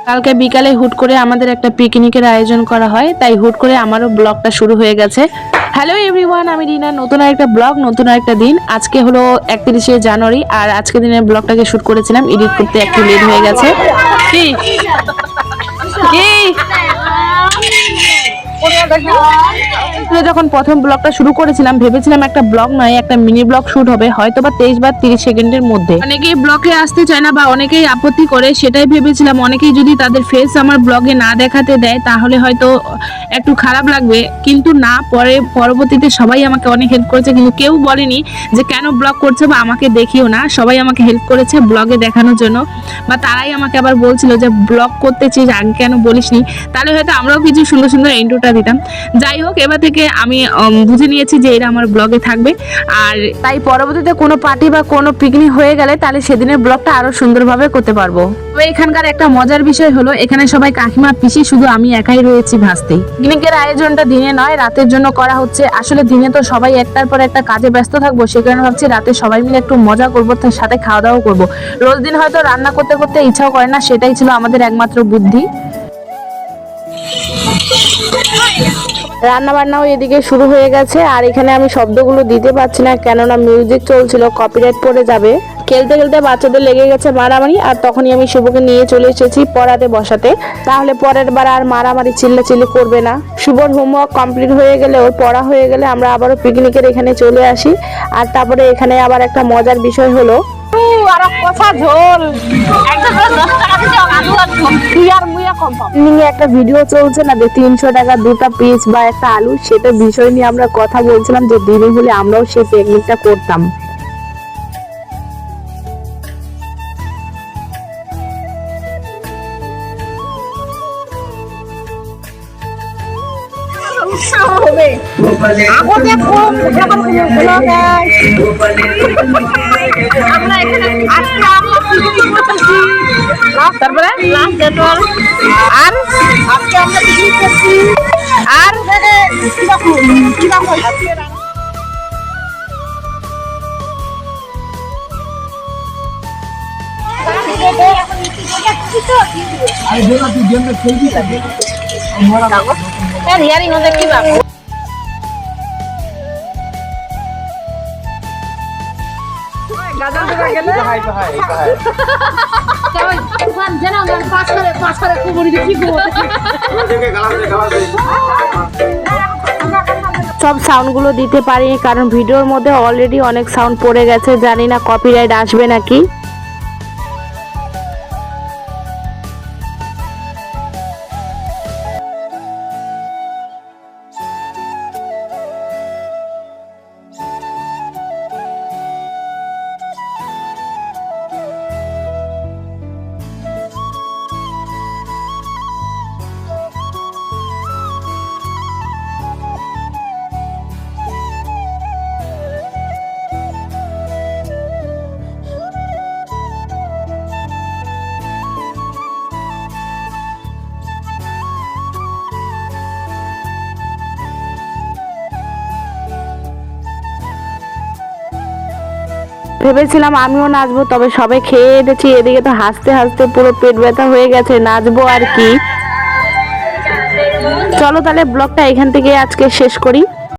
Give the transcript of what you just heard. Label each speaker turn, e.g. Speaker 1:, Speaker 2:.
Speaker 1: কালকে বিকালে হুট করে আমাদের একটা পিকনিকের আয়োজন করা হয়, তাই হুট করে আমারও ব্লগটা শুরু হয়ে গেছে। হ্যালো এভরিওয়ান, আমি রিনা। নতুন একটা ব্লগ, নতুন একটা দিন। আজকে হলো 31শে জানুয়ারি, আর আজকে দিনের ব্লগটাকে শুট করেছিলাম, এডিট করতে একটু লেট হয়ে গেছে। কি কি যখন প্রথম ব্লগটা শুরু করেছিলাম, ভেবেছিলাম একটা ব্লগ নয়, একটা মিনি ব্লগ শুট হবে, হয়তো বা 23 বা 30 সেকেন্ডের মধ্যে। অনেকেই ব্লগে আসতে চায় না বা অনেকেই আপত্তি করে, সেটাই ভেবেছিলাম অনেকেই যদি তাদের ফেস আমার ব্লগে না দেখাতে দেয় তাহলে হয়তো একটু খারাপ লাগবে, কিন্তু না, পরবর্তীতে সবাই আমাকে অনেক হেল্প করেছে, কিন্তু কেউ বলেনি যে কেন ব্লগ করছে বা আমাকে দেখিও না। সবাই আমাকে হেল্প করেছে ব্লগে দেখানোর জন্য, বা তারাই আমাকে আবার বলছিল যে ব্লগ করতেছিস, আগে কেন বলিসনি, তাহলে হয়তো আমরাও কিছু সুন্দর সুন্দর ইন্ট্রোটা দিতাম। যাই হোক, এবার থেকে আমি বুঝে নিয়েছি যে এরা আমার ব্লগে থাকবে, আর তাই পরবর্তীতে কোনো পার্টি বা কোনো পিকনিক হয়ে গেলে তাহলে সেদিনের ব্লগটা আরো সুন্দরভাবে করতে পারবো। তবে এখানকার একটা মজার বিষয় হলো, এখানে সবাই কাকিমা পিসি, শুধু আমি একাই রয়েছি ভাসতে। পিকনিকের আয়োজনটা দিনে নয়, রাতের জন্য করা হচ্ছে। আসলে দিনে তো সবাই একটার পর একটা কাজে ব্যস্ত থাকবো, সে কারণে ভাবছি রাতে সবাই মিলে একটু মজা করবো, তার সাথে খাওয়া দাওয়া করবো। রোজ দিন হয়তো রান্না করতে করতে ইচ্ছাও করে না, সেটাই ছিল আমাদের একমাত্র বুদ্ধি। রান্না বান্নাও এদিকে শুরু হয়ে গেছে, আর এখানে আমি শব্দগুলো দিতে পারছি না, কেননা মিউজিক চলছিল, কপিরাইট পড়ে যাবে। খেলতে খেলতে বাচ্চাদের লেগে গেছে মারামারি, আর তখনই আমি শুভকে নিয়ে চলে এসেছি পড়াতে বসাতে, তাহলে পরের বার আর মারামারি চিল্লাচিল্লি করবে না। শুভর হোমওয়ার্ক কমপ্লিট হয়ে গেলে, ওর পড়া হয়ে গেলে আমরা আবারও পিকনিকের এখানে চলে আসি। আর তারপরে এখানে আবার একটা মজার বিষয় হলো, একটা ভিডিও চলছে না, 300 টাকা দুটা পিস বা একটা আলু, সেটা বিষয় নিয়ে আমরা কথা বলছিলাম যে দিনে হলে আমরাও সেই টেকনিকটা করতাম। তারপরে আর আজকে আমরা পিকনিক করছি, আর সব সাউন্ড গুলো দিতে পারি, কারণ ভিডিওর মধ্যে অলরেডি অনেক সাউন্ড পড়ে গেছে, জানি না কপিরাইট আসবে নাকি। ভেবেছিলাম আমিও নাচবো, তবে সবাই খেয়ে এনেছি, এদিকে তো হাসতে হাসতে পুরো পেট ব্যথা হয়ে গেছে, নাচবো আর কি। চলো তাহলে ব্লগটা এখান থেকে আজকে শেষ করি।